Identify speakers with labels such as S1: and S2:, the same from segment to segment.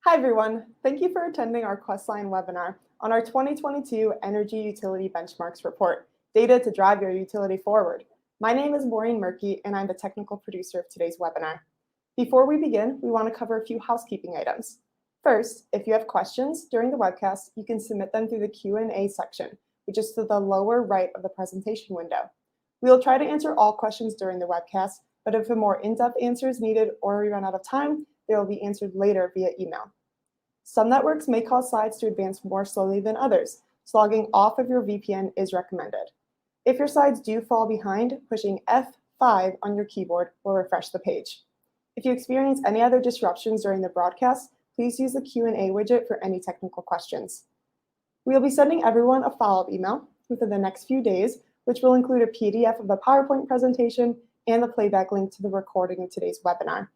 S1: Hi, everyone. Thank you for attending our Questline webinar on our 2022 Energy Utility Benchmarks Report, Data to Drive Your Utility Forward. My name is Maureen Murky, and I'm the technical producer of today's webinar. Before we begin, we want to cover a few housekeeping items. First, if you have questions during the webcast, you can submit them through the Q&A section, which is to the lower right of the presentation window. We will try to answer all questions during the webcast, but if a more in-depth answer is needed or we run out of time, they will be answered later via email. Some networks may cause slides to advance more slowly than others, so logging off of your VPN is recommended. If your slides do fall behind, pushing F5 on your keyboard will refresh the page. If you experience any other disruptions during the broadcast, please use the Q&A widget for any technical questions. We will be sending everyone a follow-up email within the next few days, which will include a PDF of the PowerPoint presentation and the playback link to the recording of today's webinar.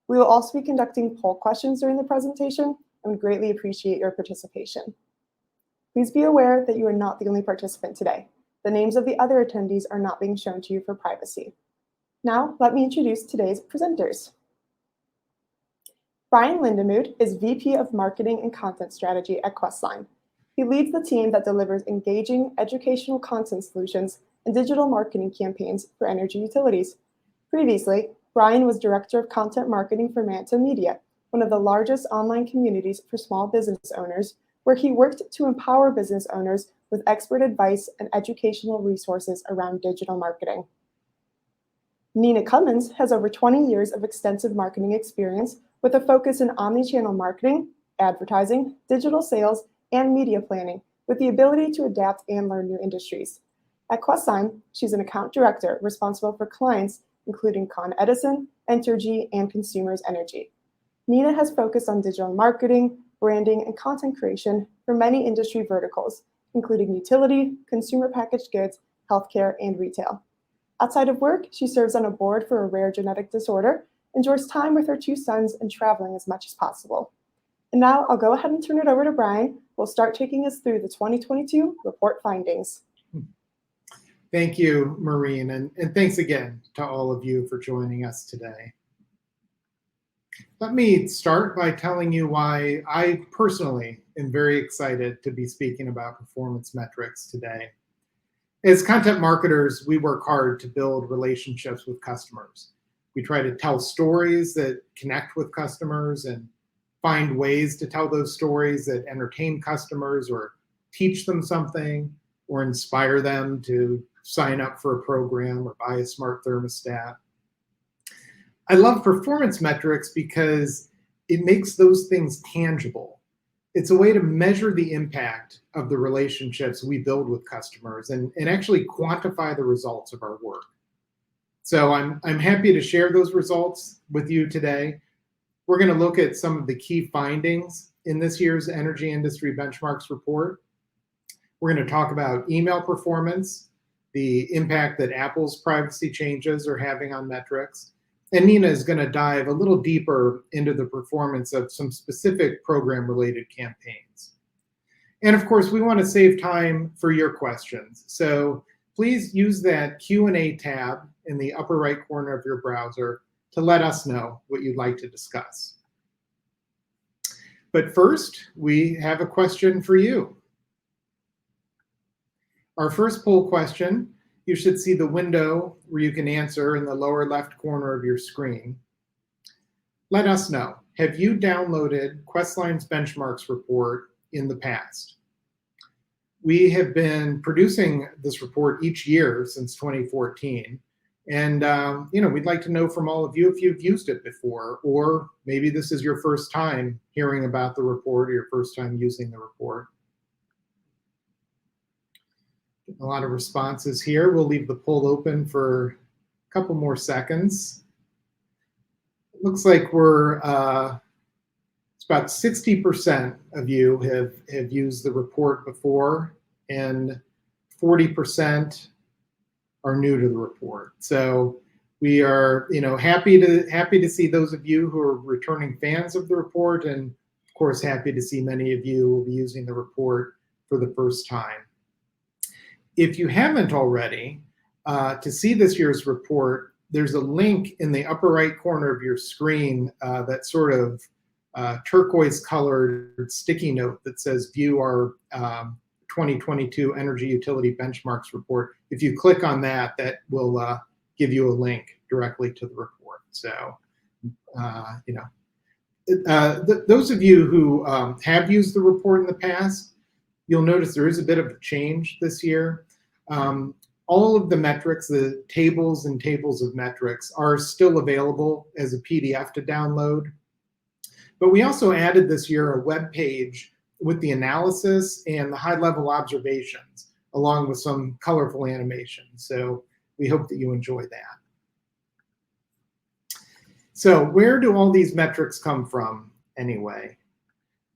S1: We will also be conducting poll questions during the presentation, and we greatly appreciate your participation. Please be aware that you are not the only participant today. The names of the other attendees are not being shown to you for privacy. Now, let me introduce today's presenters. Brian Lindamood is VP of Marketing and Content Strategy at Questline. He leads the team that delivers engaging educational content solutions and digital marketing campaigns for energy utilities. Previously, Brian was Director of Content Marketing for Manta Media, one of the largest online communities for small business owners, where he worked to empower business owners with expert advice and educational resources around digital marketing. Nina Cummins has over 20 years of extensive marketing experience with a focus in omnichannel marketing, advertising, digital sales, and media planning, with the ability to adapt and learn new industries. At Questline, she's an account director responsible for clients including Con Edison, Entergy, and Consumers Energy. Nina has focused on digital marketing, branding, and content creation for many industry verticals, including utility, consumer packaged goods, healthcare, and retail. Outside of work, she serves on a board for a rare genetic disorder, enjoys time with her 2 sons, and traveling as much as possible. And now I'll go ahead and turn it over to Brian, who will start taking us through the 2022 report findings.
S2: Thank you, Maureen, and thanks again to all of you for joining us today. Let me start by telling you why I personally am very excited to be speaking about performance metrics today. As content marketers, we work hard to build relationships with customers. We try to tell stories that connect with customers and find ways to tell those stories that entertain customers or teach them something or inspire them to sign up for a program or buy a smart thermostat. I love performance metrics because it makes those things tangible. It's a way to measure the impact of the relationships we build with customers and actually quantify the results of our work. So I'm happy to share those results with you today. We're going to look at some of the key findings in this year's Energy Industry Benchmarks report. We're going to talk about email performance, the impact that Apple's privacy changes are having on metrics. And Nina is going to dive a little deeper into the performance of some specific program-related campaigns. And of course, we want to save time for your questions. So please use that Q&A tab in the upper right corner of your browser to let us know what you'd like to discuss. But first, we have a question for you. Our first poll question, you should see the window where you can answer in the lower left corner of your screen. Let us know, have you downloaded Questline's benchmarks report in the past? We have been producing this report each year since 2014. And we'd like to know from all of you if you've used it before, or maybe this is your first time hearing about the report or your first time using the report. A lot of responses here. We'll leave the poll open for a couple more seconds. It looks like it's about 60% of you have used the report before, and 40% are new to the report. So we are happy to see those of you who are returning fans of the report, and of course happy to see many of you will be using the report for the first time. If you haven't already, to see this year's report, there's a link in the upper right corner of your screen that sort of turquoise colored sticky note that says view our 2022 Energy Utility Benchmarks report. If you click on that, that will give you a link directly to the report. So, those of you who have used the report in the past, you'll notice there is a bit of a change this year. All of the metrics, the tables and tables of metrics, are still available as a PDF to download. But we also added this year a web page with the analysis and the high-level observations, along with some colorful animations. So we hope that you enjoy that. So where do all these metrics come from anyway?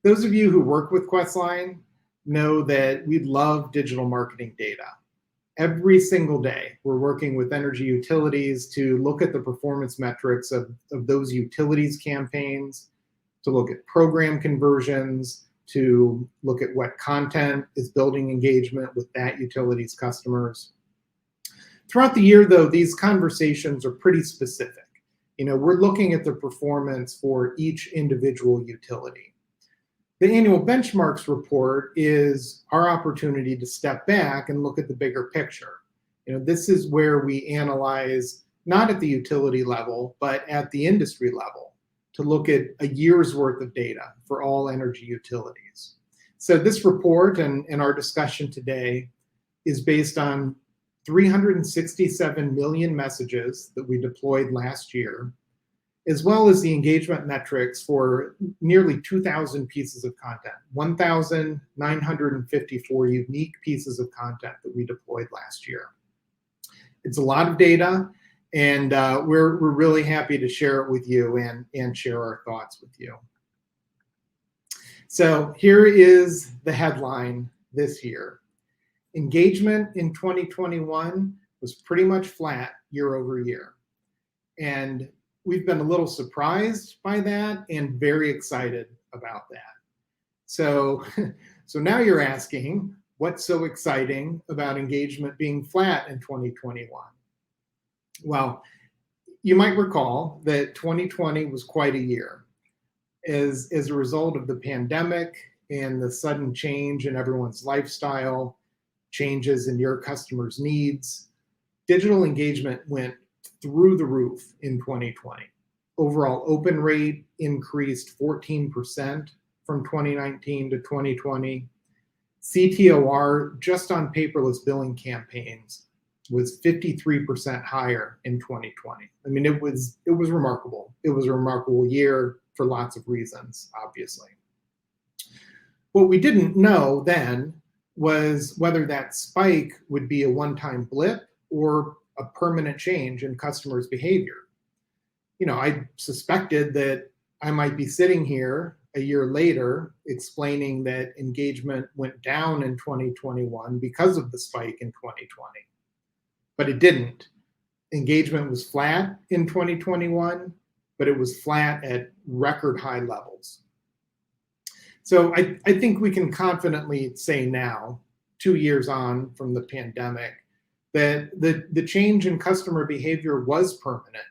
S2: Those of you who work with Questline know that we love digital marketing data. Every single day, we're working with energy utilities to look at the performance metrics of those utilities campaigns, to look at program conversions, to look at what content is building engagement with that utility's customers. Throughout the year, though, these conversations are pretty specific. We're looking at the performance for each individual utility. The annual benchmarks report is our opportunity to step back and look at the bigger picture. This is where we analyze, not at the utility level, but at the industry level, to look at a year's worth of data for all energy utilities. So this report and our discussion today is based on 367 million messages that we deployed last year, as well as the engagement metrics for nearly 2,000 pieces of content, 1,954 unique pieces of content that we deployed last year. It's a lot of data, and we're really happy to share it with you and share our thoughts with you. So here is the headline this year. Engagement in 2021 was pretty much flat year over year. And we've been a little surprised by that and very excited about that. So now you're asking, what's so exciting about engagement being flat in 2021? Well, you might recall that 2020 was quite a year. As a result of the pandemic and the sudden change in everyone's lifestyle, changes in your customers' needs, digital engagement went through the roof in 2020. Overall open rate increased 14% from 2019 to 2020. CTOR just on paperless billing campaigns was 53% higher in 2020. I mean, it was remarkable. It was a remarkable year for lots of reasons, obviously. What we didn't know then was whether that spike would be a one-time blip or a permanent change in customers' behavior. I suspected that I might be sitting here a year later explaining that engagement went down in 2021 because of the spike in 2020. But it didn't. Engagement was flat in 2021, but it was flat at record high levels. So I think we can confidently say now, 2 years on from the pandemic, that the change in customer behavior was permanent.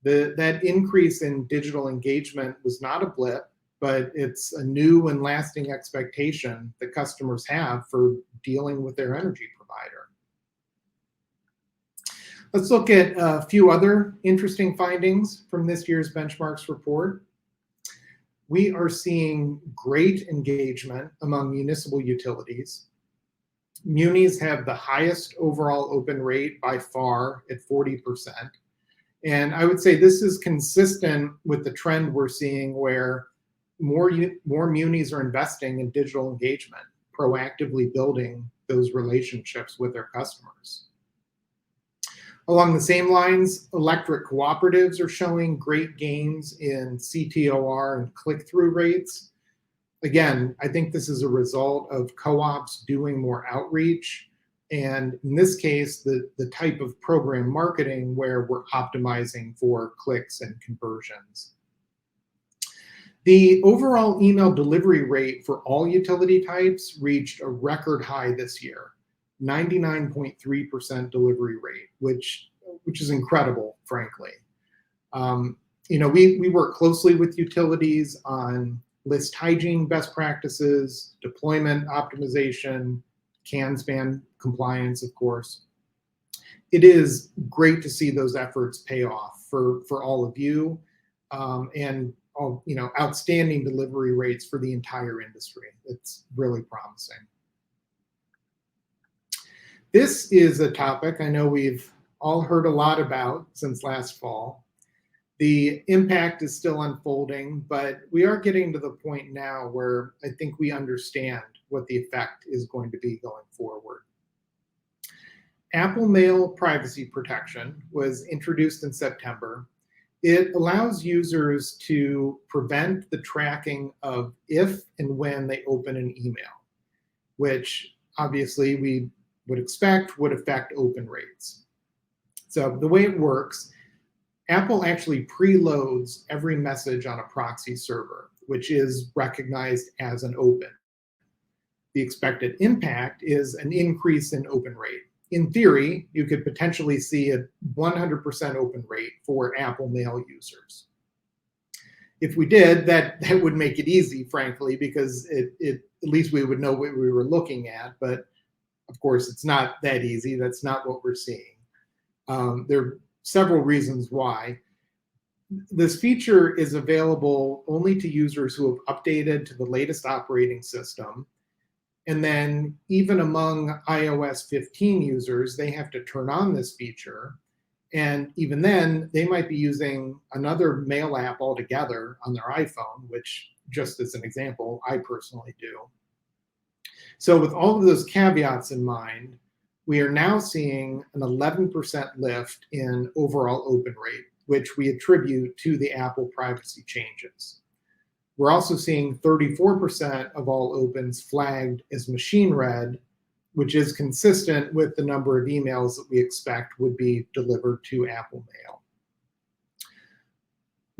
S2: That increase in digital engagement was not a blip, but it's a new and lasting expectation that customers have for dealing with their energy provider. Let's look at a few other interesting findings from this year's benchmarks report. We are seeing great engagement among municipal utilities. Munis have the highest overall open rate by far at 40%. And I would say this is consistent with the trend we're seeing where more munis are investing in digital engagement, proactively building those relationships with their customers. Along the same lines, electric cooperatives are showing great gains in CTOR and click-through rates. Again, I think this is a result of co-ops doing more outreach, and in this case, the type of program marketing where we're optimizing for clicks and conversions. The overall email delivery rate for all utility types reached a record high this year, 99.3% delivery rate, which is incredible, frankly. We work closely with utilities on list hygiene best practices, deployment optimization, CAN-SPAN compliance, of course. It is great to see those efforts pay off for all of you, and outstanding delivery rates for the entire industry. It's really promising. This is a topic I know we've all heard a lot about since last fall. The impact is still unfolding, but we are getting to the point now where I think we understand what the effect is going to be going forward. Apple Mail privacy protection was introduced in September. It allows users to prevent the tracking of if and when they open an email, which obviously we would expect would affect open rates. So the way it works, Apple actually preloads every message on a proxy server, which is recognized as an open. The expected impact is an increase in open rate. In theory, you could potentially see a 100% open rate for Apple Mail users. If we did, that would make it easy, frankly, because at least we would know what we were looking at. But of course, it's not that easy. That's not what we're seeing. There are several reasons why. This feature is available only to users who have updated to the latest operating system. And then even among iOS 15 users, they have to turn on this feature. And even then, they might be using another mail app altogether on their iPhone, which, just as an example, I personally do. So with all of those caveats in mind, we are now seeing an 11% lift in overall open rate, which we attribute to the Apple privacy changes. We're also seeing 34% of all opens flagged as machine read, which is consistent with the number of emails that we expect would be delivered to Apple Mail.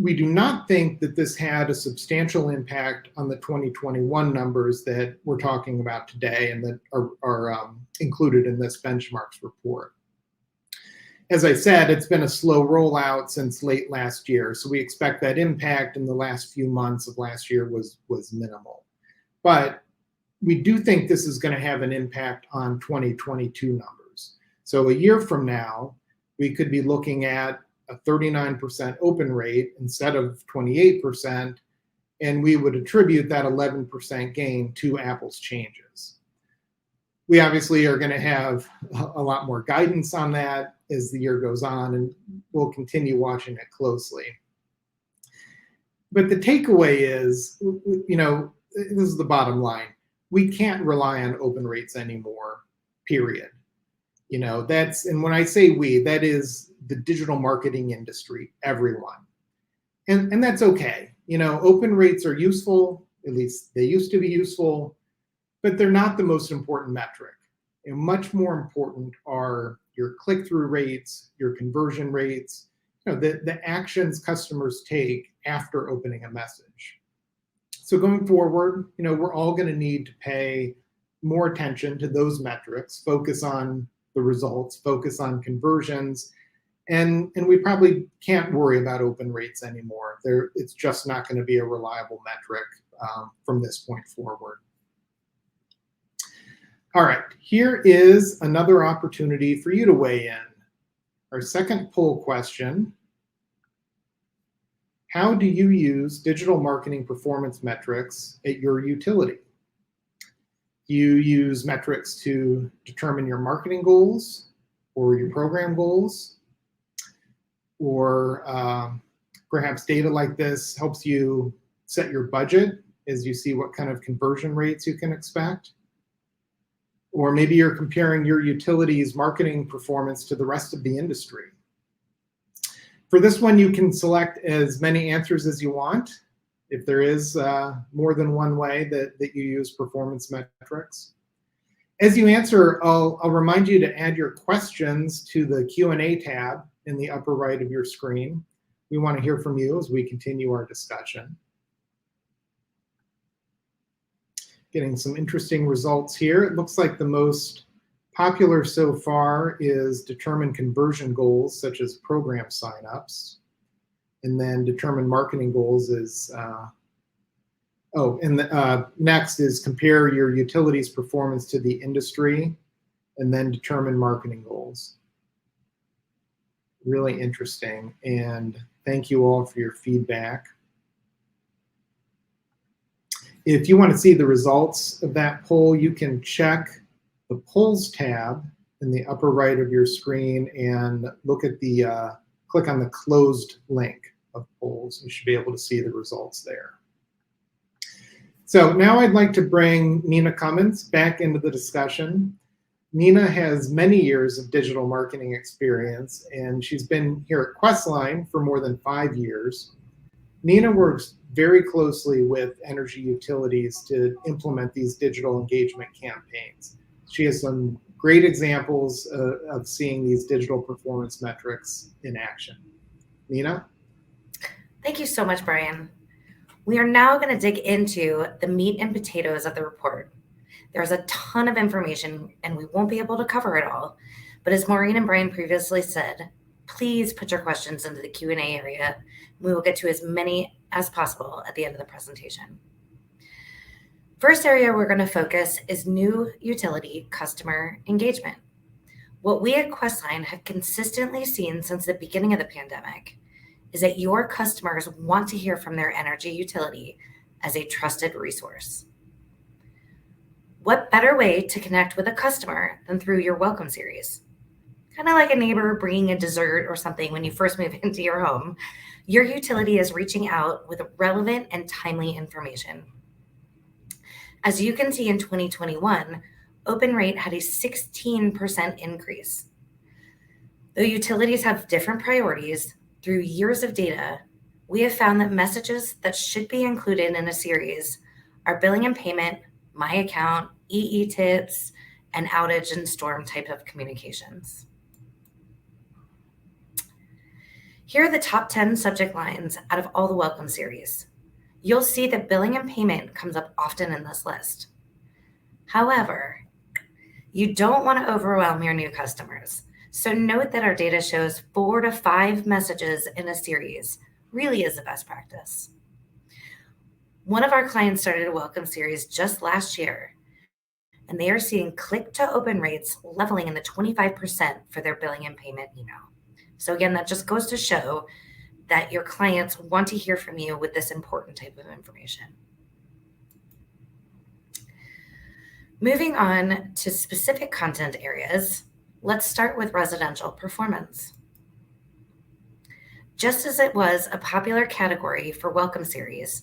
S2: We do not think that this had a substantial impact on the 2021 numbers that we're talking about today and that are included in this benchmarks report. As I said, it's been a slow rollout since late last year, so we expect that impact in the last few months of last year was minimal. But we do think this is going to have an impact on 2022 numbers. So a year from now, we could be looking at a 39% open rate instead of 28%, and we would attribute that 11% gain to Apple's changes. We obviously are going to have a lot more guidance on that as the year goes on, and we'll continue watching it closely. But the takeaway is, this is the bottom line. We can't rely on open rates anymore, period. And when I say we, that is the digital marketing industry, everyone. And that's okay. Open rates are useful, at least they used to be useful, but they're not the most important metric. And much more important are your click-through rates, your conversion rates, the actions customers take after opening a message. So going forward, we're all going to need to pay more attention to those metrics, focus on the results, focus on conversions, and we probably can't worry about open rates anymore. It's just not going to be a reliable metric from this point forward. All right, here is another opportunity for you to weigh in. Our second poll question: how do you use digital marketing performance metrics at your utility? Do you use metrics to determine your marketing goals or your program goals? Or perhaps data like this helps you set your budget as you see what kind of conversion rates you can expect? Or maybe you're comparing your utility's marketing performance to the rest of the industry. For this one, you can select as many answers as you want, if there is more than one way that you use performance metrics. As you answer, I'll remind you to add your questions to the Q&A tab in the upper right of your screen. We want to hear from you as we continue our discussion. Getting some interesting results here. It looks like the most popular so far is determine conversion goals, such as program signups. And then determine marketing goals is, next is compare your utility's performance to the industry, and then determine marketing goals. Really interesting, and thank you all for your feedback. If you want to see the results of that poll, you can check the polls tab in the upper right of your screen and look at the, click on the closed link of polls. You should be able to see the results there. So now I'd like to bring Nina Cummins back into the discussion. Nina has many years of digital marketing experience, and she's been here at Questline for more than 5 years. Nina works very closely with energy utilities to implement these digital engagement campaigns. She has some great examples of seeing these digital performance metrics in action. Nina?
S3: Thank you so much, Brian. We are now going to dig into the meat and potatoes of the report. There's a ton of information and we won't be able to cover it all. But as Maureen and Brian previously said, please put your questions into the Q&A area. We will get to as many as possible at the end of the presentation. First area we're going to focus is new utility customer engagement. What we at Questline have consistently seen since the beginning of the pandemic is that your customers want to hear from their energy utility as a trusted resource. What better way to connect with a customer than through your welcome series? Kind of like a neighbor bringing a dessert or something when you first move into your home, your utility is reaching out with relevant and timely information. As you can see in 2021, open rate had a 16% increase. Though utilities have different priorities, through years of data, we have found that messages that should be included in a series are billing and payment, my account, EE tips, and outage and storm type of communications. Here are the top 10 subject lines out of all the welcome series. You'll see that billing and payment comes up often in this list. However, you don't want to overwhelm your new customers. So note that our data shows 4 to 5 messages in a series really is the best practice. One of our clients started a welcome series just last year, and they are seeing click to open rates leveling in the 25% for their billing and payment email. So again, that just goes to show that your clients want to hear from you with this important type of information. Moving on to specific content areas, let's start with residential performance. Just as it was a popular category for welcome series,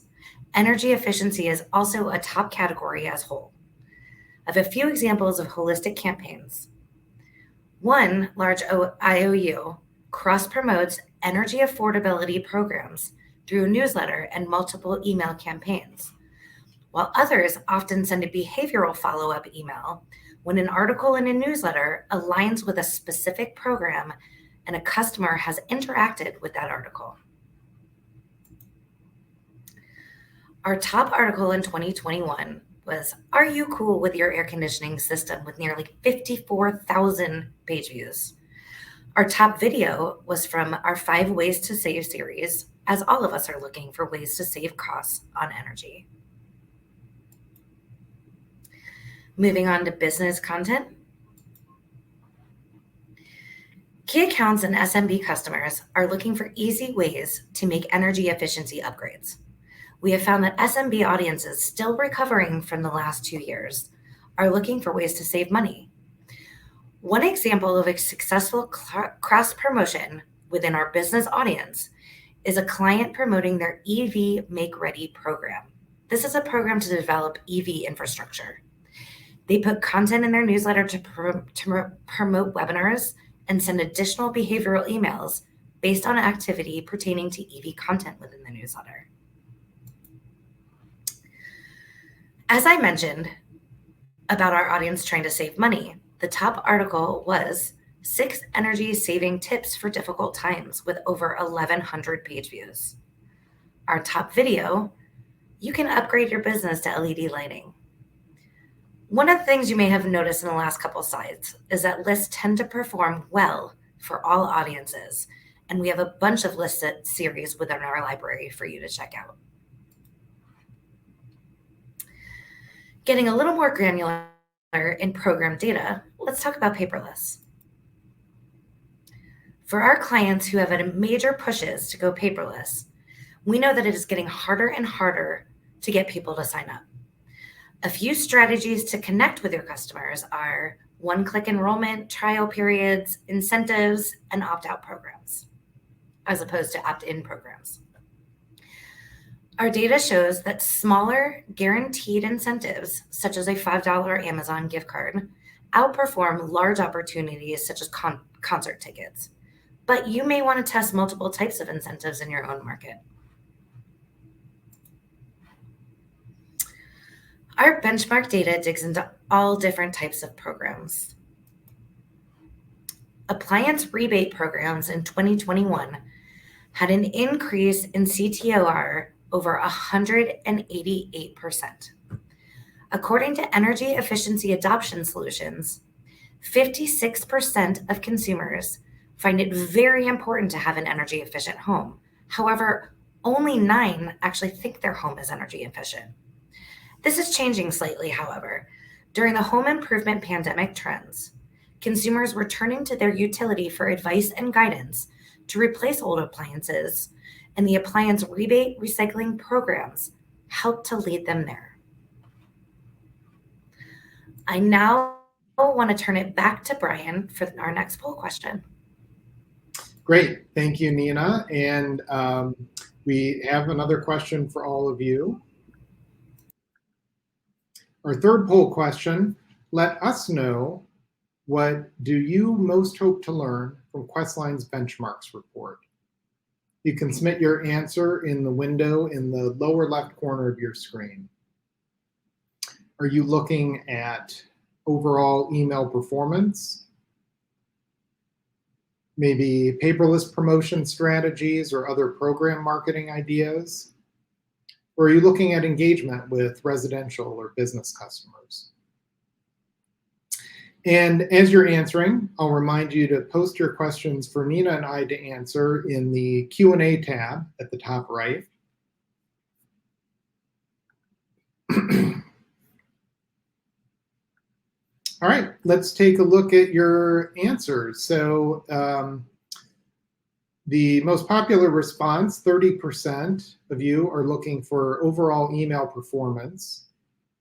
S3: energy efficiency is also a top category as a whole. I have a few examples of holistic campaigns. One large IOU cross-promotes energy affordability programs through a newsletter and multiple email campaigns, while others often send a behavioral follow-up email when an article in a newsletter aligns with a specific program and a customer has interacted with that article. Our top article in 2021 was, "Are you cool with your air conditioning system?" with nearly 54,000 page views. Our top video was from our 5 Ways to Save series, as all of us are looking for ways to save costs on energy. Moving on to business content. Key accounts and SMB customers are looking for easy ways to make energy efficiency upgrades. We have found that SMB audiences still recovering from the last 2 years are looking for ways to save money. One example of a successful cross-promotion within our business audience is a client promoting their EV Make Ready program. This is a program to develop EV infrastructure. They put content in their newsletter to promote webinars and send additional behavioral emails based on activity pertaining to EV content within the newsletter. As I mentioned about our audience trying to save money, the top article was 6 energy saving tips for difficult times with over 1,100 page views. Our top video, you can upgrade your business to LED lighting. One of the things you may have noticed in the last couple slides is that lists tend to perform well for all audiences, and we have a bunch of list series within our library for you to check out. Getting a little more granular in program data, let's talk about paperless. For our clients who have had major pushes to go paperless, we know that it is getting harder and harder to get people to sign up. A few strategies to connect with your customers are one-click enrollment, trial periods, incentives, and opt-out programs, as opposed to opt-in programs. Our data shows that smaller guaranteed incentives, such as a $5 Amazon gift card, outperform large opportunities such as concert tickets. But you may want to test multiple types of incentives in your own market. Our benchmark data digs into all different types of programs. Appliance rebate programs in 2021 had an increase in CTOR over 188%. According to Energy Efficiency Adoption Solutions, 56% of consumers find it very important to have an energy efficient home. However, only 9 actually think their home is energy efficient. This is changing slightly, however. During the home improvement pandemic trends, consumers were turning to their utility for advice and guidance to replace old appliances, and the appliance rebate recycling programs helped to lead them there. I now want to turn it back to Brian for our next poll question.
S2: Great, thank you, Nina. And we have another question for all of you. Our third poll question, let us know, what do you most hope to learn from Questline's benchmarks report? You can submit your answer in the window in the lower left corner of your screen. Are you looking at overall email performance? Maybe paperless promotion strategies or other program marketing ideas? Or are you looking at engagement with residential or business customers? And as you're answering, I'll remind you to post your questions for Nina and I to answer in the Q&A tab at the top right. All right, let's take a look at your answers. So the most popular response, 30% of you are looking for overall email performance.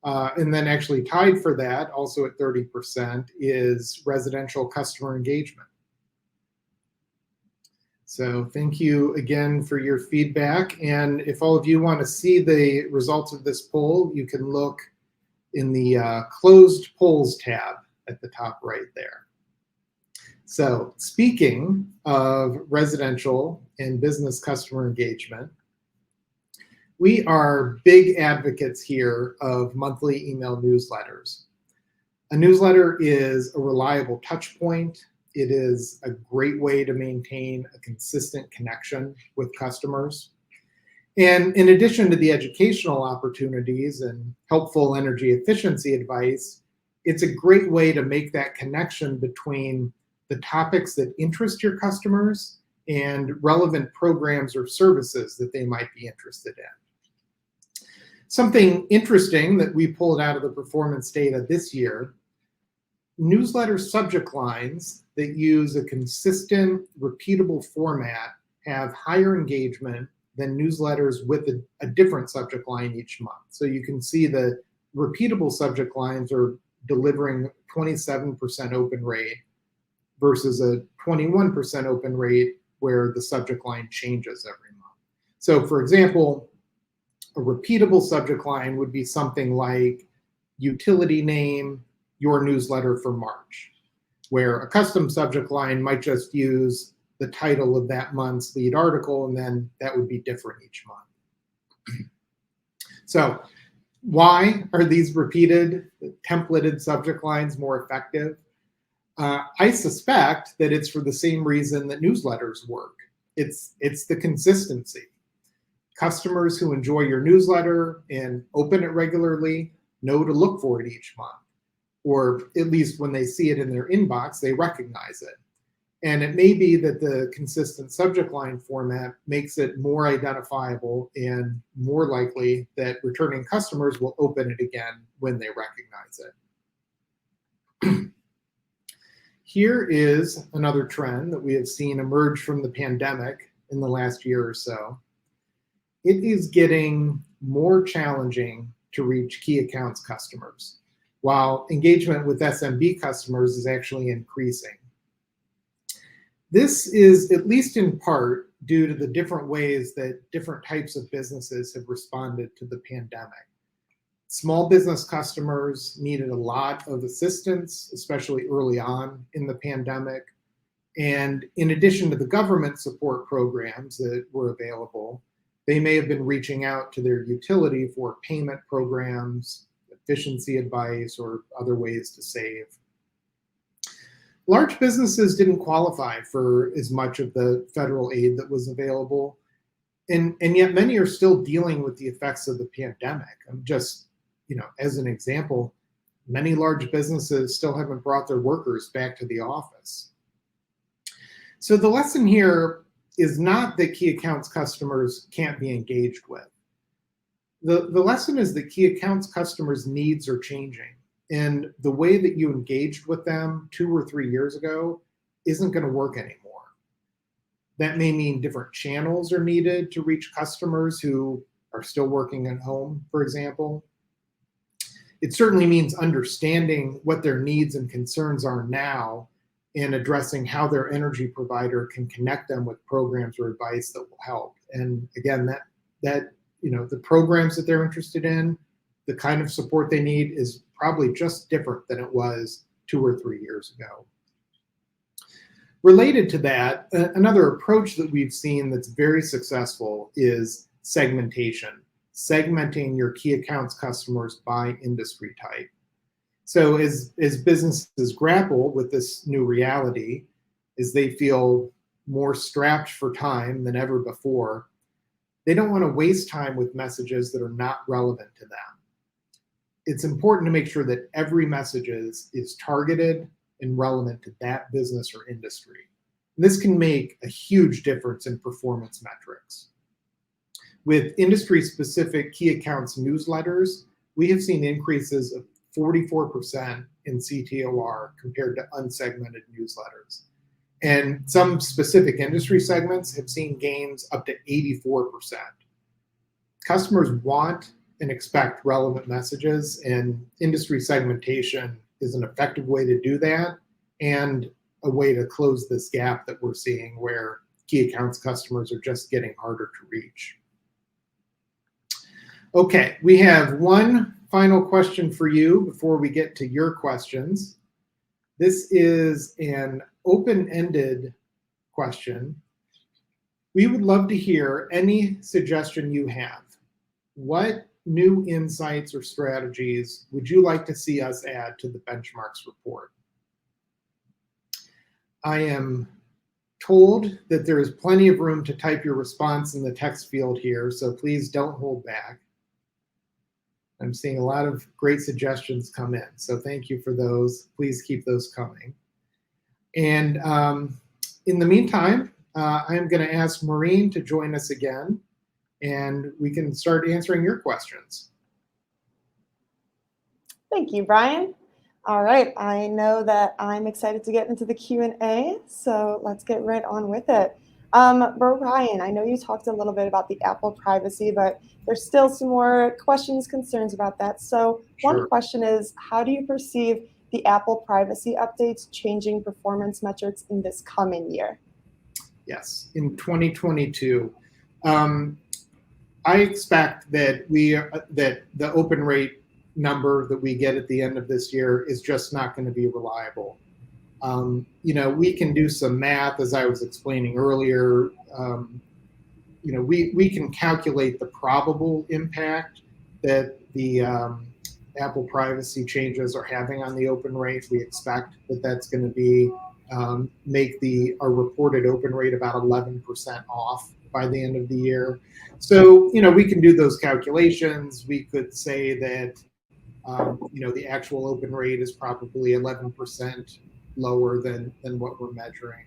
S2: And then actually tied for that, also at 30%, is residential customer engagement. So thank you again for your feedback. And if all of you want to see the results of this poll, you can look in the closed polls tab at the top right there. So speaking of residential and business customer engagement, we are big advocates here of monthly email newsletters. A newsletter is a reliable touch point. It is a great way to maintain a consistent connection with customers. And in addition to the educational opportunities and helpful energy efficiency advice, it's a great way to make that connection between the topics that interest your customers and relevant programs or services that they might be interested in. Something interesting that we pulled out of the performance data this year, newsletter subject lines that use a consistent, repeatable format have higher engagement than newsletters with a different subject line each month. So you can see the repeatable subject lines are delivering 27% open rate versus a 21% open rate where the subject line changes every month. So for example, a repeatable subject line would be something like utility name, your newsletter for March, where a custom subject line might just use the title of that month's lead article, and then that would be different each month. So why are these repeated templated subject lines more effective? I suspect that it's for the same reason that newsletters work. It's the consistency. Customers who enjoy your newsletter and open it regularly know to look for it each month, or at least when they see it in their inbox, they recognize it. And it may be that the consistent subject line format makes it more identifiable and more likely that returning customers will open it again when they recognize it. Here is another trend that we have seen emerge from the pandemic in the last year or so. It is getting more challenging to reach key accounts customers, while engagement with SMB customers is actually increasing. This is at least in part due to the different ways that different types of businesses have responded to the pandemic. Small business customers needed a lot of assistance, especially early on in the pandemic. And in addition to the government support programs that were available, they may have been reaching out to their utility for payment programs, efficiency advice, or other ways to save. Large businesses didn't qualify for as much of the federal aid that was available, and yet many are still dealing with the effects of the pandemic. Just, as an example, many large businesses still haven't brought their workers back to the office. So the lesson here is not that key accounts customers can't be engaged with. The lesson is that key accounts customers' needs are changing. And the way that you engaged with them 2 or 3 years ago isn't going to work anymore. That may mean different channels are needed to reach customers who are still working at home, for example. It certainly means understanding what their needs and concerns are now and addressing how their energy provider can connect them with programs or advice that will help. And again, the programs that they're interested in, the kind of support they need is probably just different than it was 2 or 3 years ago. Related to that, another approach that we've seen that's very successful is segmentation, segmenting your key accounts customers by industry type. So as businesses grapple with this new reality, as they feel more strapped for time than ever before, they don't want to waste time with messages that are not relevant to them. It's important to make sure that every message is targeted and relevant to that business or industry. And this can make a huge difference in performance metrics. With industry-specific key accounts newsletters, we have seen increases of 44% in CTOR compared to unsegmented newsletters. And some specific industry segments have seen gains up to 84%. Customers want and expect relevant messages, and industry segmentation is an effective way to do that and a way to close this gap that we're seeing where key accounts customers are just getting harder to reach. Okay, we have one final question for you before we get to your questions. This is an open-ended question. We would love to hear any suggestion you have. What new insights or strategies would you like to see us add to the benchmarks report? I am told that there is plenty of room to type your response in the text field here, so please don't hold back. I'm seeing a lot of great suggestions come in, so thank you for those. Please keep those coming. And in the meantime, I'm going to ask Maureen to join us again, and we can start answering your questions.
S1: Thank you, Brian. All right, I know that I'm excited to get into the Q&A, so let's get right on with it. Brian, I know you talked a little bit about the Apple privacy, but there's still some more questions, concerns about that. So
S2: Sure.
S1: One question is, how do you perceive the Apple privacy updates changing performance metrics in this coming year?
S2: Yes, in 2022. I expect that the open rate number that we get at the end of this year is just not going to be reliable. We can do some math, as I was explaining earlier. We can calculate the probable impact that the Apple privacy changes are having on the open rate. We expect that that's going to be make our reported open rate about 11% off by the end of the year. So, we can do those calculations. We could say that, the actual open rate is probably 11% lower than what we're measuring.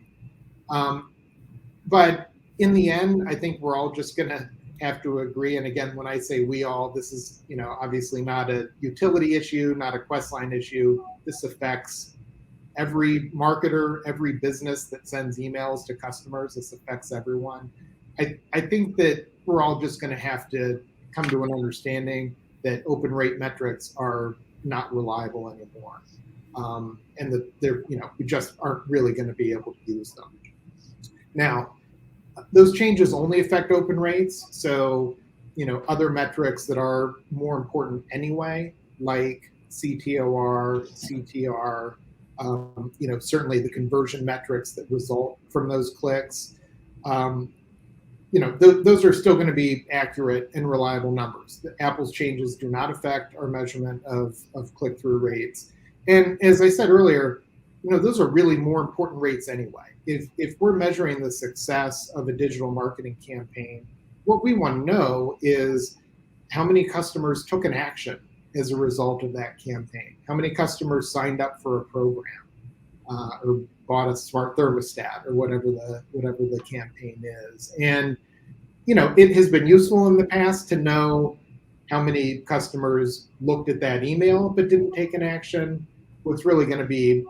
S2: But in the end, I think we're all just going to have to agree. And again, when I say we all, this is, obviously not a utility issue, not a Questline issue. This affects every marketer, every business that sends emails to customers. This affects everyone. I think that we're all just going to have to come to an understanding that open rate metrics are not reliable anymore. And that they're, we just aren't really going to be able to use them. Now, those changes only affect open rates. So, other metrics that are more important anyway, like CTOR, CTR, certainly the conversion metrics that result from those clicks, those are still going to be accurate and reliable numbers. The Apple's changes do not affect our measurement of click-through rates. And as I said earlier, those are really more important rates anyway. If we're measuring the success of a digital marketing campaign, what we want to know is how many customers took an action as a result of that campaign. How many customers signed up for a program or bought a smart thermostat or whatever the campaign is. And it has been useful in the past to know how many customers looked at that email but didn't take an action. What's really going to be,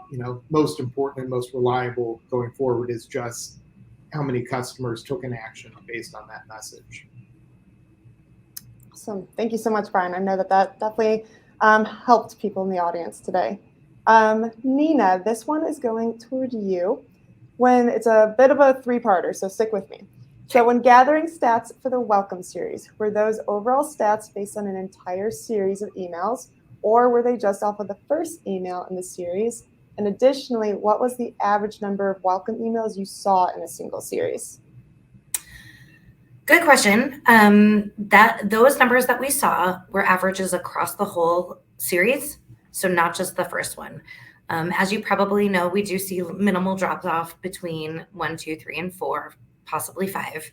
S2: most important and most reliable going forward is just how many customers took an action based on that message.
S1: Awesome. Thank you so much, Brian. I know that definitely helped people in the audience today. Nina, this one is going toward you. When it's a bit of a three-parter, so stick with me. So when gathering stats for the Welcome series, were those overall stats based on an entire series of emails, or were they just off of the first email in the series? And additionally, what was the average number of welcome emails you saw in a single series?
S3: Good question. Those numbers that we saw were averages across the whole series, so not just the first one. As you probably know, we do see minimal drop-off between 1, 2, 3, and 4, possibly 5.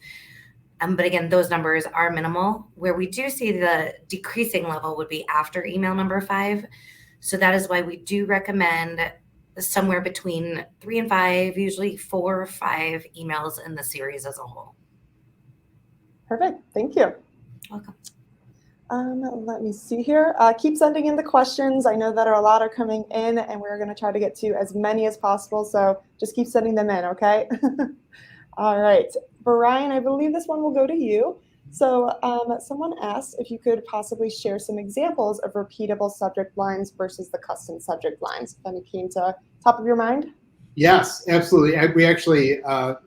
S3: But again, those numbers are minimal. Where we do see the decreasing level would be after email number 5. So that is why we do recommend somewhere between 3 and 5, usually 4 or 5 emails in the series as a whole.
S1: Perfect. Thank you.
S3: Welcome.
S1: Let me see here. Keep sending in the questions. I know that a lot are coming in, and we're going to try to get to as many as possible. So just keep sending them in, okay? All right. Brian, I believe this one will go to you. So someone asked if you could possibly share some examples of repeatable subject lines versus the custom subject lines. Any came to top of your mind?
S2: Yes, absolutely. We actually,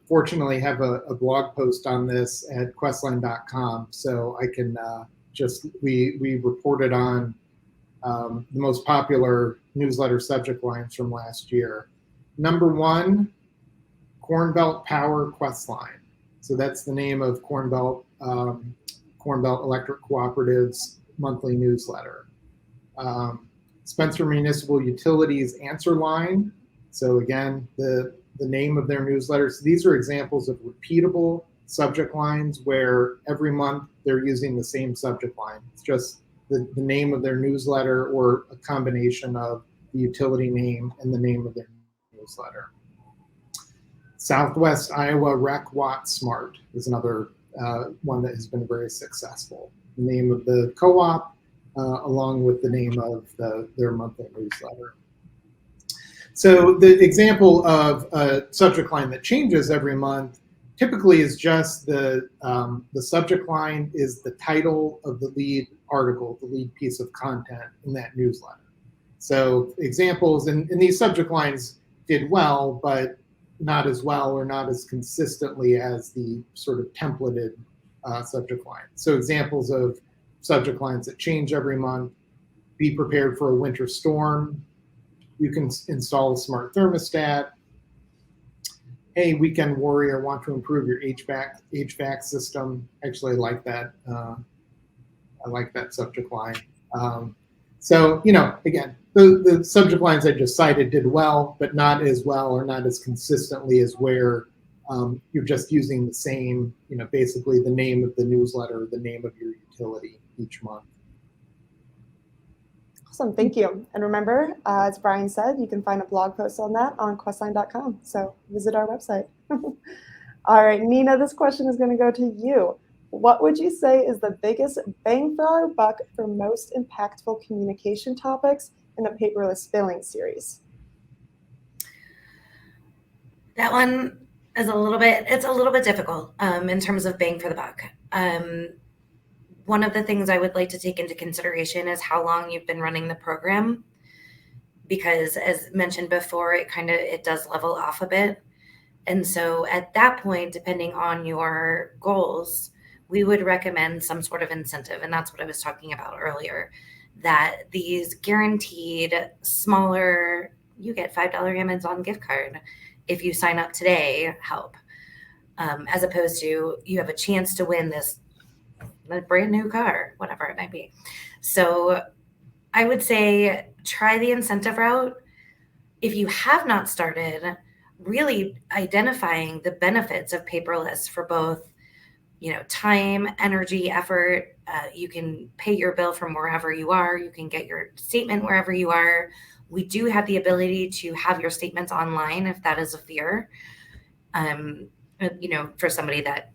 S2: fortunately, have a blog post on this at Questline.com. So I can we reported on the most popular newsletter subject lines from last year. Number 1, Corn Belt Power Questline. So that's the name of Corn Belt Electric Cooperative's monthly newsletter. Spencer Municipal Utilities Answer Line. So again, the name of their newsletters. These are examples of repeatable subject lines where every month they're using the same subject line. It's just the name of their newsletter or a combination of the utility name and the name of their newsletter. Southwest Iowa Rec Watt Smart is another one that has been very successful. The name of the co-op along with the name of their monthly newsletter. So the example of a subject line that changes every month typically is just the subject line is the title of the lead article, the lead piece of content in that newsletter. So examples, and these subject lines did well, but not as well or not as consistently as the sort of templated subject line. So examples of subject lines that change every month: be prepared for a winter storm, you can install a smart thermostat, hey, weekend warrior, want to improve your HVAC system. Actually, I like that. I like that subject line. So, again, the subject lines I just cited did well, but not as well or not as consistently as where you're just using the same, basically the name of the newsletter, the name of your utility each month.
S1: Awesome, thank you. And remember, as Brian said, you can find a blog post on that on questline.com. So visit our website. All right, Nina, this question is going to go to you. What would you say is the biggest bang for our buck for most impactful communication topics in the paperless billing series?
S3: That one is a little bit difficult in terms of bang for the buck. One of the things I would like to take into consideration is how long you've been running the program, because as mentioned before, it does level off a bit. And so at that point, depending on your goals, we would recommend some sort of incentive. And that's what I was talking about earlier, that these guaranteed smaller, you get $5 Amazon gift card if you sign up today, help, as opposed to you have a chance to win this brand new car, whatever it might be. So I would say try the incentive route. If you have not started, really identifying the benefits of paperless for both, time, energy, effort. You can pay your bill from wherever you are. You can get your statement wherever you are. We do have the ability to have your statements online if that is a fear. For somebody that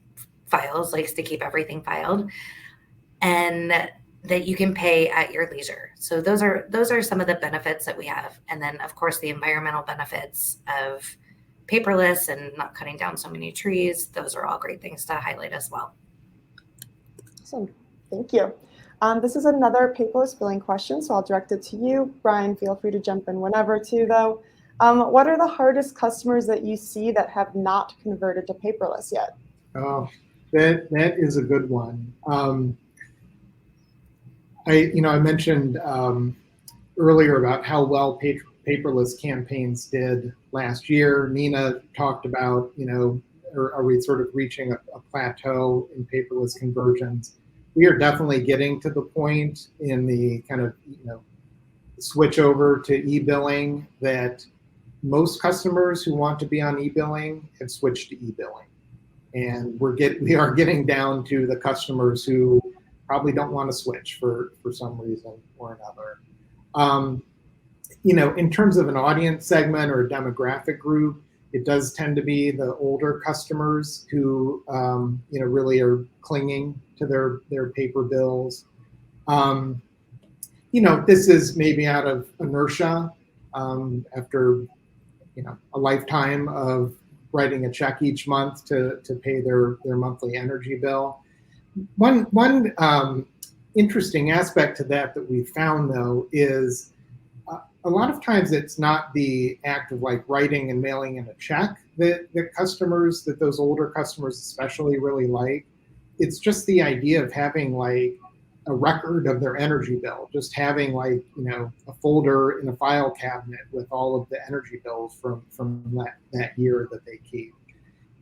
S3: likes to keep everything filed, and that you can pay at your leisure. So those are some of the benefits that we have. And then of course the environmental benefits of paperless and not cutting down so many trees. Those are all great things to highlight as well.
S1: Awesome, thank you. This is another paperless billing question, so I'll direct it to you. Brian, feel free to jump in whenever too, though. What are the hardest customers that you see that have not converted to paperless yet?
S2: Oh, that is a good one. I mentioned earlier about how well paperless campaigns did last year. Nina talked about, are we sort of reaching a plateau in paperless conversions? We are definitely getting to the point in the kind of, switch over to e-billing that most customers who want to be on e-billing have switched to e-billing. And we are getting down to the customers who probably don't want to switch for some reason or another. In terms of an audience segment or a demographic group, it does tend to be the older customers who, really are clinging to their paper bills. This is maybe out of inertia after, a lifetime of writing a check each month to pay their monthly energy bill. One interesting aspect to that we found, though, is a lot of times it's not the act of like writing and mailing in a check that those older customers especially really like. It's just the idea of having like a record of their energy bill, just having like, a folder in a file cabinet with all of the energy bills from that year that they keep.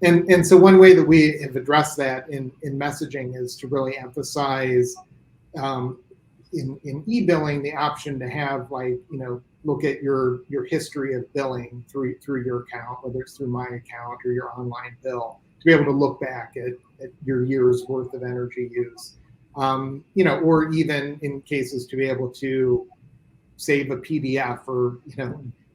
S2: And so one way that we have addressed that in messaging is to really emphasize in e-billing the option to have like, look at your history of billing through your account, whether it's through my account or your online bill, to be able to look back at your year's worth of energy use. Or even in cases to be able to save a PDF, or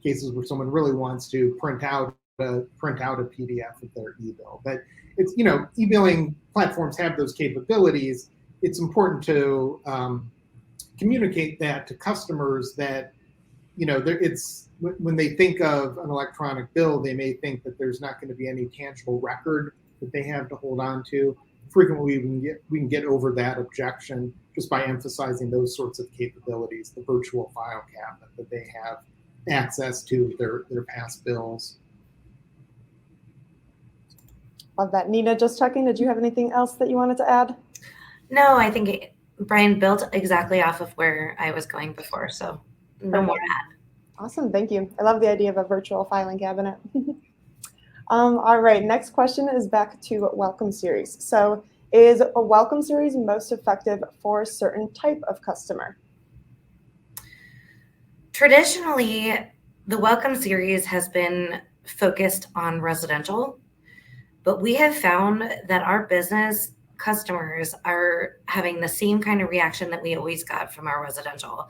S2: cases where someone really wants to print out a PDF of their e-bill. But it's e-billing platforms have those capabilities. It's important to communicate that to customers that it's when they think of an electronic bill, they may think that there's not going to be any tangible record that they have to hold on to. Frequently, we can get over that objection just by emphasizing those sorts of capabilities, the virtual file cabinet that they have access to their past bills.
S1: Love that. Nina, just checking, did you have anything else that you wanted to add?
S3: No, I think Brian built exactly off of where I was going before, so no more add.
S1: Awesome, thank you. I love the idea of a virtual filing cabinet. All right, next question is back to welcome series. So is a welcome series most effective for a certain type of customer?
S3: Traditionally, the welcome series has been focused on residential, but we have found that our business customers are having the same kind of reaction that we always got from our residential.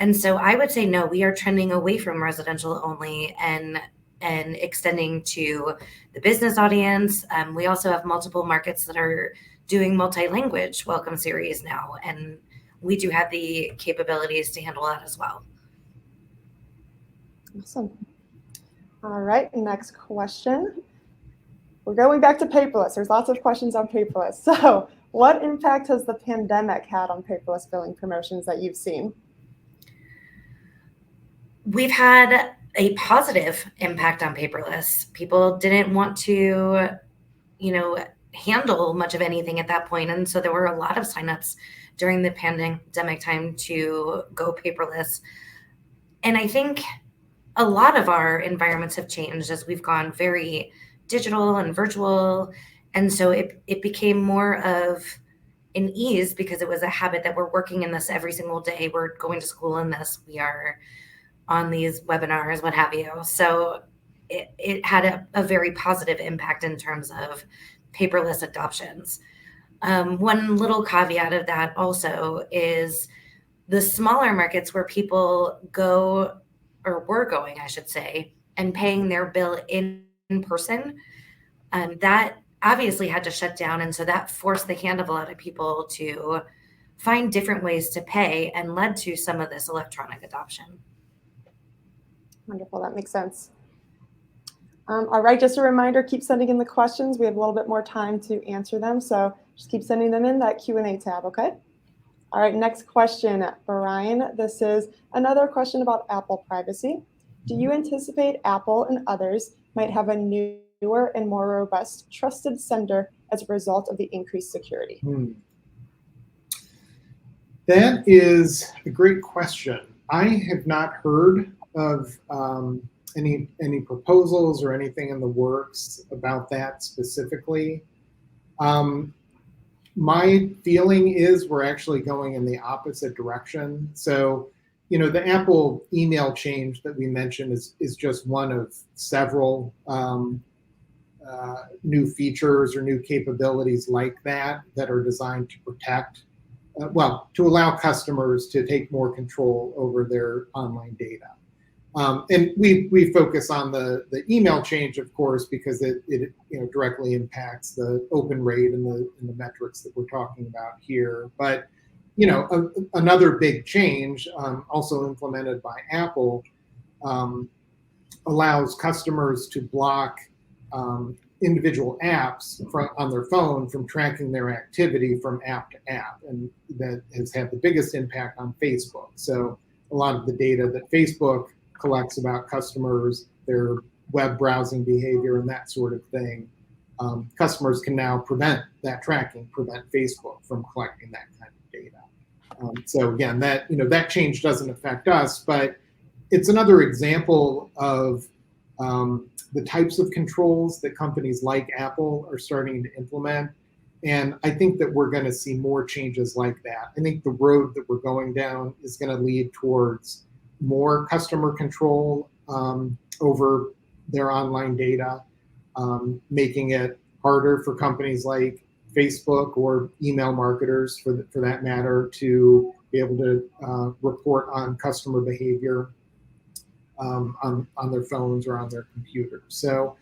S3: And so I would say, no, we are trending away from residential only and extending to the business audience. We also have multiple markets that are doing multi-language welcome series now, and we do have the capabilities to handle that as well.
S1: Awesome. All right, next question. We're going back to paperless. There's lots of questions on paperless. So what impact has the pandemic had on paperless billing promotions that you've seen?
S3: We've had a positive impact on paperless. People didn't want to, handle much of anything at that point. And so there were a lot of signups during the pandemic time to go paperless. And I think a lot of our environments have changed as we've gone very digital and virtual. And so it became more of an ease because it was a habit that we're working in this every single day. We're going to school in this. We are on these webinars, what have you. So it had a very positive impact in terms of paperless adoptions. One little caveat of that also is the smaller markets where people go, or were going, I should say, and paying their bill in person, that obviously had to shut down. And so that forced the hand of a lot of people to find different ways to pay and led to some of this electronic adoption.
S1: Wonderful, that makes sense. All right, just a reminder, keep sending in the questions. We have a little bit more time to answer them, so just keep sending them in that Q&A tab, okay? All right, next question, Brian. This is another question about Apple privacy. Do you anticipate Apple and others might have a newer and more robust trusted sender as a result of the increased security?
S2: That is a great question. I have not heard of any proposals or anything in the works about that specifically. My feeling is we're actually going in the opposite direction. So, the Apple email change that we mentioned is just one of several new features or new capabilities like that are designed to protect, to allow customers to take more control over their online data. And we focus on the email change, of course, because it directly impacts the open rate and the metrics that we're talking about here. But another big change, also implemented by Apple, allows customers to block individual apps on their phone from tracking their activity from app to app, and that has had the biggest impact on Facebook. So a lot of the data that Facebook collects about customers, their web browsing behavior and that sort of thing, customers can now prevent that tracking, prevent Facebook from collecting that kind of data. So again, that change doesn't affect us, but it's another example of the types of controls that companies like Apple are starting to implement. And I think that we're going to see more changes like that. I think the road that we're going down is going to lead towards more customer control over their online data, making it harder for companies like Facebook or email marketers, for that matter, to be able to report on customer behavior on their phones or on their computers. So,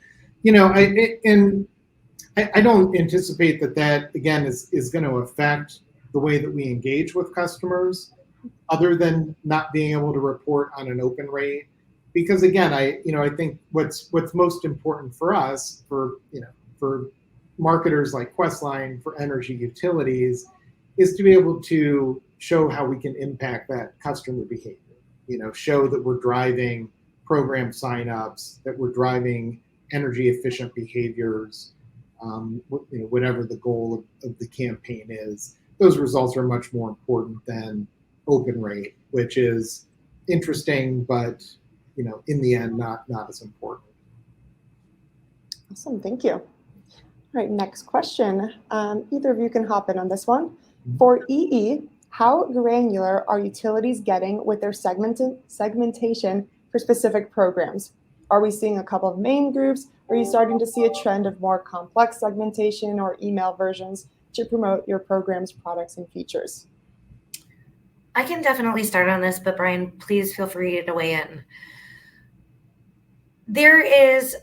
S2: I don't anticipate that again is going to affect the way that we engage with customers, other than not being able to report on an open rate. Because again, I think what's most important for us, for marketers like Questline, for energy utilities, is to be able to show how we can impact that customer behavior. Show that we're driving program signups, that we're driving energy efficient behaviors, whatever the goal of the campaign is. Those results are much more important than open rate, which is interesting, but in the end, not as important.
S1: Awesome, thank you. All right, next question. Either of you can hop in on this one. For EE, how granular are utilities getting with their segmentation for specific programs? Are we seeing a couple of main groups? Or are you starting to see a trend of more complex segmentation or email versions to promote your program's products and features?
S3: I can definitely start on this, but Brian, please feel free to weigh in. There is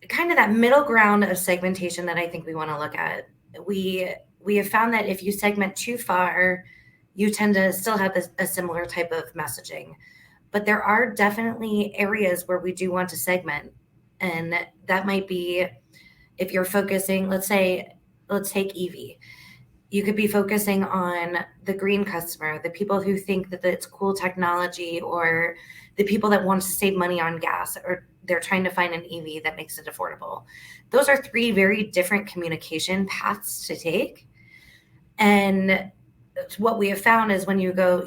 S3: kind of that middle ground of segmentation that I think we want to look at. We have found that if you segment too far, you tend to still have a similar type of messaging. But there are definitely areas where we do want to segment. And that might be if you're focusing, let's take EV. You could be focusing on the green customer, the people who think that it's cool technology, or the people that want to save money on gas, or they're trying to find an EV that makes it affordable. Those are three very different communication paths to take. And what we have found is when you go,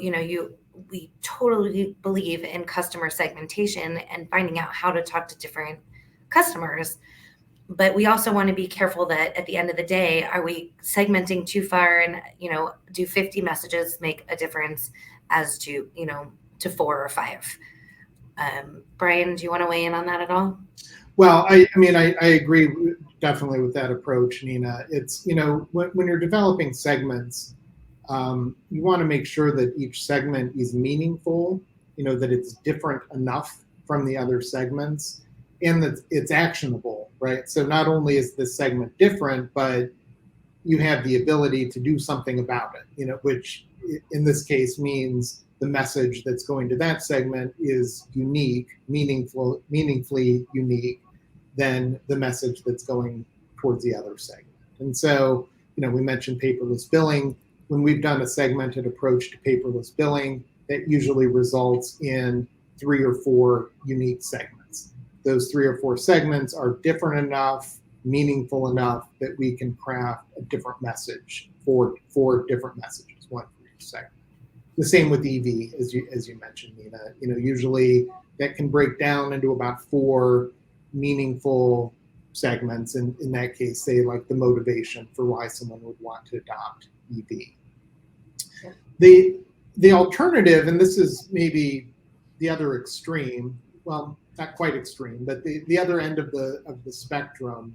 S3: we totally believe in customer segmentation and finding out how to talk to different customers. But we also want to be careful that at the end of the day, are we segmenting too far, and, do 50 messages make a difference as to 4 or 5? Brian, do you want to weigh in on that at all?
S2: Well, I agree definitely with that approach, Nina. It's, when you're developing segments, you want to make sure that each segment is meaningful, that it's different enough from the other segments, and that it's actionable, right? So not only is this segment different, but you have the ability to do something about it, which in this case means the message that's going to that segment is unique, meaningfully unique than the message that's going towards the other segment. And so, we mentioned paperless billing. When we've done a segmented approach to paperless billing, that usually results in 3 or 4 unique segments. Those 3 or 4 segments are different enough, meaningful enough that we can craft a different message for 4 different messages, one for each segment. The same with EV, as you mentioned, Nina. Usually that can break down into about 4 meaningful segments. And in that case, say like the motivation for why someone would want to adopt EV. The alternative, and this is maybe the other extreme, well, not quite extreme, but the other end of the spectrum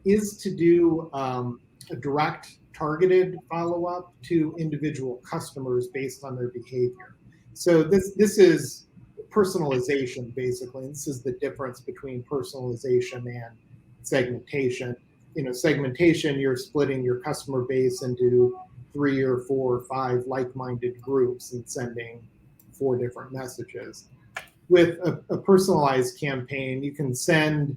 S2: is to do a direct targeted follow-up to individual customers based on their behavior. So this is personalization, basically. And this is the difference between personalization and segmentation. Segmentation, you're splitting your customer base into 3 or 4 or 5 like-minded groups and sending 4 different messages. With a personalized campaign, you can send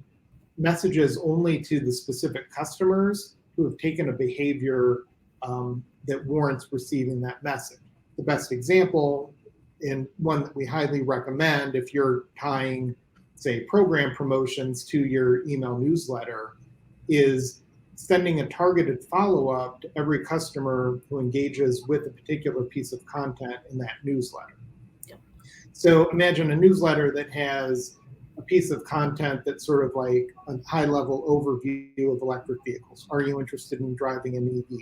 S2: messages only to the specific customers who have taken a behavior that warrants receiving that message. The best example, and one that we highly recommend if you're tying, say, program promotions to your email newsletter, is sending a targeted follow-up to every customer who engages with a particular piece of content in that newsletter. Yep. So imagine a newsletter that has a piece of content that's sort of like a high-level overview of electric vehicles. Are you interested in driving an EV?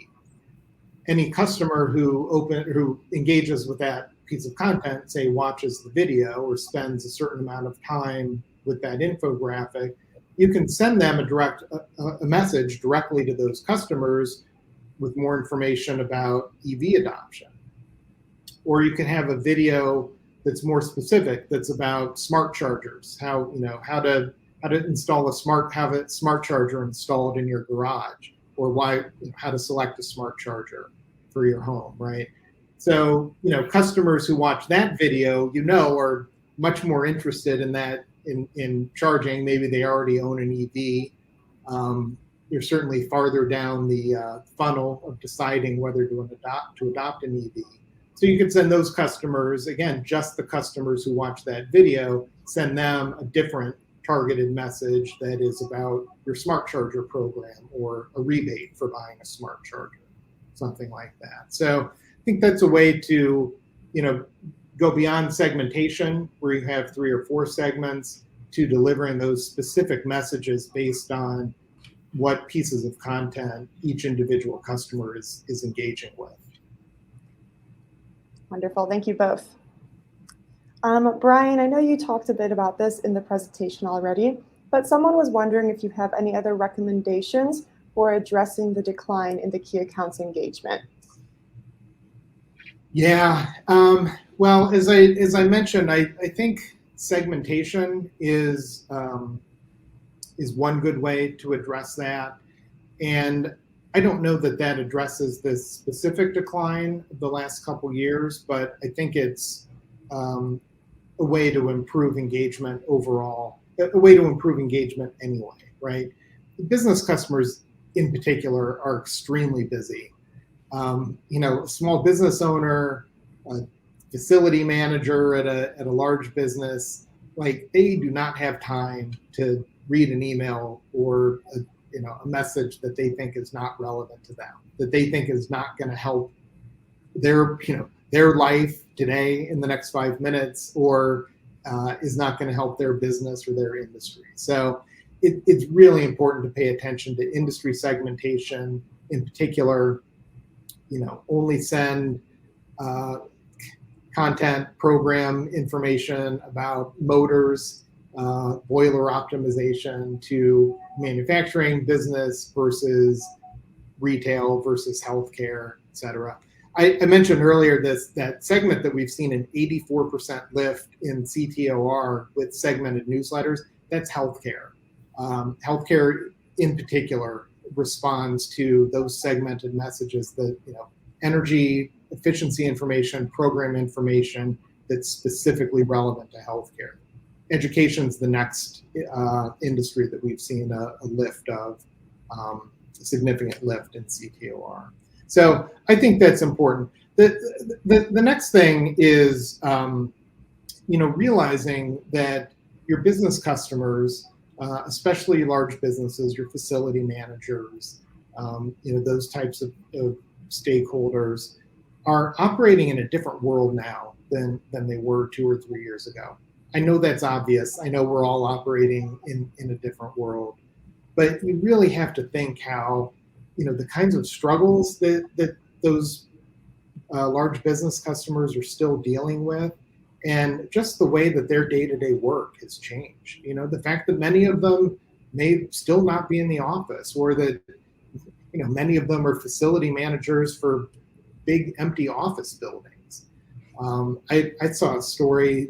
S2: Any customer who engages with that piece of content, say watches the video or spends a certain amount of time with that infographic, you can send them a message directly to those customers with more information about EV adoption. Or you can have a video that's more specific, that's about smart chargers, how to install have a smart charger installed in your garage, or how to select a smart charger for your home, right? So, customers who watch that video, are much more interested in that, in charging. Maybe they already own an EV. You're certainly farther down the funnel of deciding whether to adopt an EV. So you can send those customers, again, just the customers who watch that video, send them a different targeted message that is about your smart charger program or a rebate for buying a smart charger, something like that. So I think that's a way to, go beyond segmentation, where you have 3 or 4 segments, to delivering those specific messages based on what pieces of content each individual customer is engaging with.
S1: Wonderful. Thank you both. Brian, I know you talked a bit about this in the presentation already, but someone was wondering if you have any other recommendations for addressing the decline in the key accounts engagement.
S2: Yeah. Well, as I mentioned, I think segmentation is one good way to address that. And I don't know that that addresses this specific decline of the last couple years, but I think it's a way to improve engagement overall, a way to improve engagement anyway, right? Business customers in particular are extremely busy. A small business owner, a facility manager at a large business, like they do not have time to read an email or a message that they think is not relevant to them, that they think is not going to help their life today in the next 5 minutes, or is not going to help their business or their industry. So it's really important to pay attention to industry segmentation in particular. Only send content, program information about motors, boiler optimization to manufacturing business versus retail versus healthcare, et cetera. I mentioned earlier that segment that we've seen an 84% lift in CTOR with segmented newsletters. That's healthcare. Healthcare in particular responds to those segmented messages that energy efficiency information, program information that's specifically relevant to healthcare. Education's the next industry that we've seen a lift of, a significant lift in CTOR. So I think that's important. The next thing is realizing that your business customers, especially large businesses, your facility managers, those types of stakeholders are operating in a different world now than they were 2 or 3 years ago. I know that's obvious. I know we're all operating in a different world, but you really have to think how, the kinds of struggles that those large business customers are still dealing with, and just the way that their day-to-day work has changed. The fact that many of them may still not be in the office, or that many of them are facility managers for big empty office buildings. I saw a story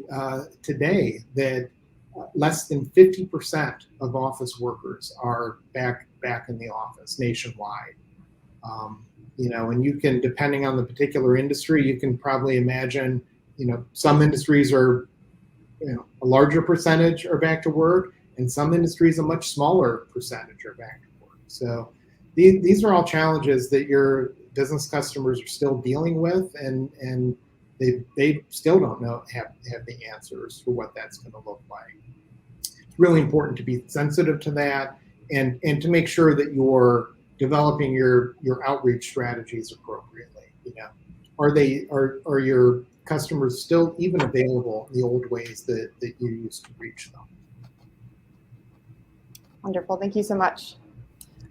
S2: today that less than 50% of office workers are back in the office nationwide. And you can, depending on the particular industry, you can probably imagine, some industries are, a larger percentage are back to work, and some industries a much smaller percentage are back to work. So these are all challenges that your business customers are still dealing with, and they still don't have the answers for what that's going to look like. It's really important to be sensitive to that, and to make sure that you're developing your outreach strategies appropriately. Are your customers still even available in the old ways that you used to reach them?
S1: Wonderful, thank you so much.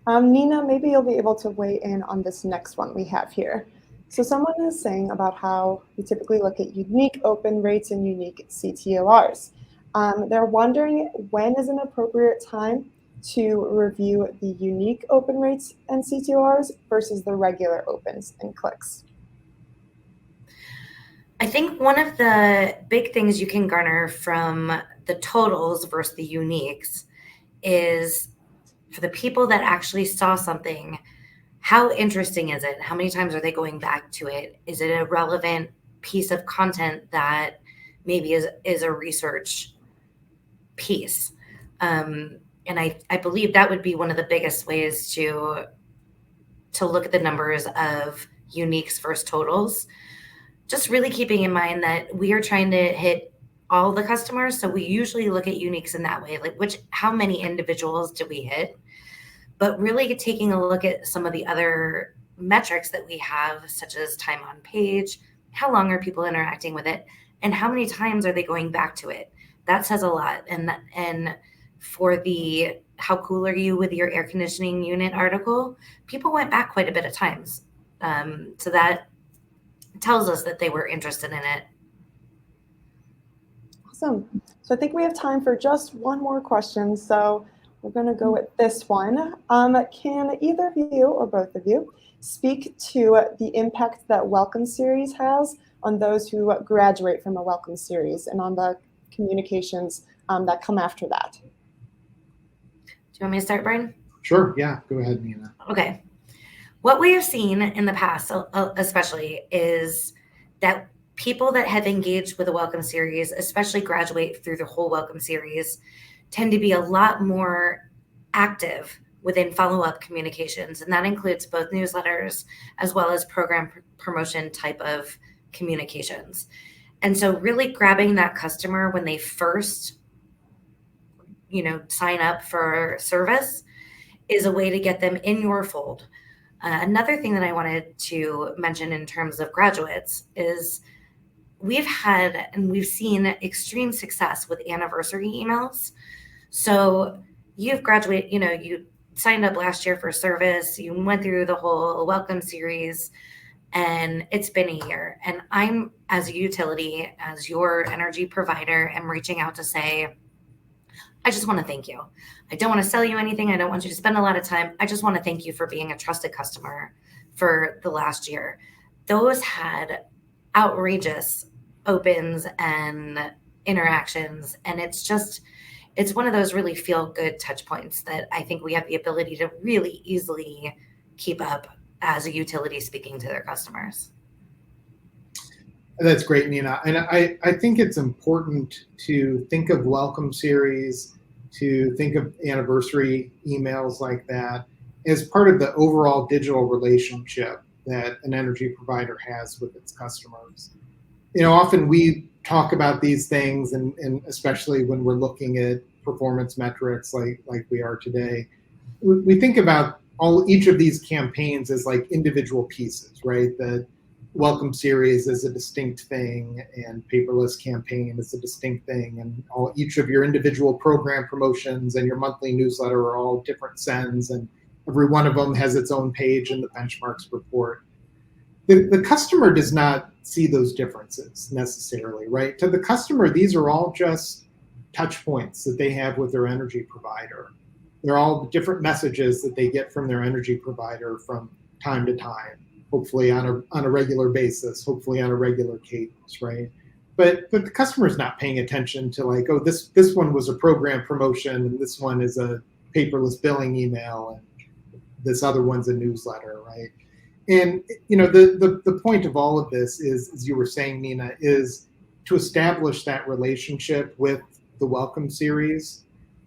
S1: Nina, maybe you'll be able to weigh in on this next one we have here. So someone is saying about how we typically look at unique open rates and unique CTORs. They're wondering, when is an appropriate time to review the unique open rates and CTORs versus the regular opens and clicks?
S3: I think one of the big things you can garner from the totals versus the uniques is, for the people that actually saw something, how interesting is it? How many times are they going back to it? Is it a relevant piece of content that maybe is a research piece? And I believe that would be one of the biggest ways to look at the numbers of uniques versus totals. Just really keeping in mind that we are trying to hit all the customers. So we usually look at uniques in that way, like how many individuals did we hit? But really taking a look at some of the other metrics that we have, such as time on page, how long are people interacting with it, and how many times are they going back to it? That says a lot. And for the how cool are you with your air conditioning unit article, people went back quite a bit of times. So that tells us that they were interested in it.
S1: Awesome. So I think we have time for just one more question. So we're going to go with this one. Can either of you or both of you speak to the impact that Welcome Series has on those who graduate from a Welcome Series and on the communications that come after that.
S3: Do you want me to start, Brian?
S2: Sure, yeah, go ahead, Nina.
S3: Okay. What we have seen in the past, especially, is that people that have engaged with the Welcome Series, especially graduate through the whole Welcome Series, tend to be a lot more active within follow-up communications. And that includes both newsletters as well as program promotion type of communications. And so really grabbing that customer when they first, sign up for service is a way to get them in your fold. Another thing that I wanted to mention in terms of graduates is we've had and we've seen extreme success with anniversary emails. So you've graduated, you signed up last year for service, you went through the whole Welcome Series, and it's been a year. And I'm, as a utility, as your energy provider, am reaching out to say, I just want to thank you. I don't want to sell you anything. I don't want you to spend a lot of time. I just want to thank you for being a trusted customer for the last year. Those had outrageous opens and interactions. And it's one of those really feel good touch points that I think we have the ability to really easily keep up as a utility speaking to their customers.
S2: That's great, Nina. And I think it's important to think of Welcome Series, to think of anniversary emails like that as part of the overall digital relationship that an energy provider has with its customers. Often we talk about these things, and especially when we're looking at performance metrics like we are today, we think about each of these campaigns as like individual pieces, right? The Welcome Series is a distinct thing, and paperless campaign is a distinct thing, and each of your individual program promotions and your monthly newsletter are all different sends, and every one of them has its own page in the benchmarks report. The customer does not see those differences necessarily, right? To the customer, these are all just touch points that they have with their energy provider. They're all different messages that they get from their energy provider from time to time, hopefully on a regular basis, hopefully on a regular cadence, right? But the customer's not paying attention to like, oh, this one was a program promotion, and this one is a paperless billing email, and this other one's a newsletter, right? And the point of all of this is, as you were saying, Nina, is to establish that relationship with the Welcome Series,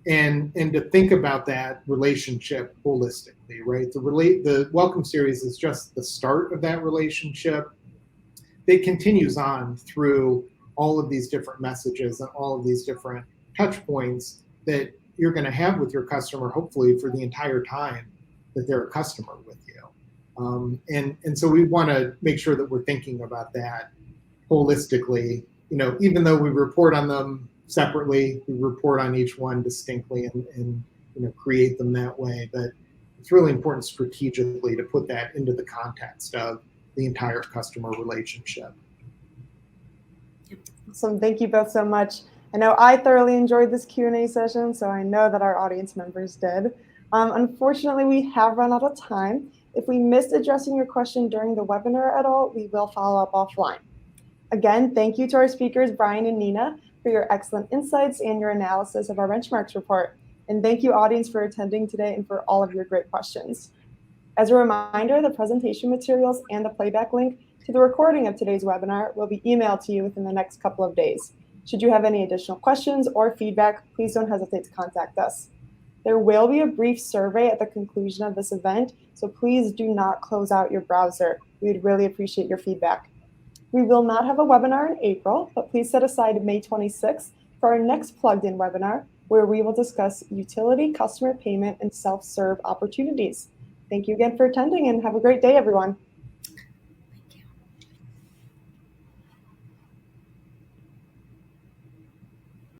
S2: and to think about that relationship holistically, right? The Welcome Series is just the start of that relationship. It continues on through all of these different messages and all of these different touch points that you're going to have with your customer, hopefully for the entire time that they're a customer with you. And so we want to make sure that we're thinking about that holistically. Even though we report on them separately, we report on each one distinctly and create them that way. But it's really important strategically to put that into the context of the entire customer relationship.
S1: Awesome. Thank you both so much. I know I thoroughly enjoyed this Q&A session, so I know that our audience members did. Unfortunately, we have run out of time. If we missed addressing your question during the webinar at all, we will follow up offline. Again, thank you to our speakers, Brian and Nina, for your excellent insights and your analysis of our benchmarks report. And thank you, audience, for attending today and for all of your great questions. As a reminder, the presentation materials and the playback link to the recording of today's webinar will be emailed to you within the next couple of days. Should you have any additional questions or feedback, please don't hesitate to contact us. There will be a brief survey at the conclusion of this event, so please do not close out your browser. We'd really appreciate your feedback. We will not have a webinar in April, but please set aside May 26th for our next plugged-in webinar, where we will discuss utility, customer payment, and self-serve opportunities. Thank you again for attending, and have a great day, everyone.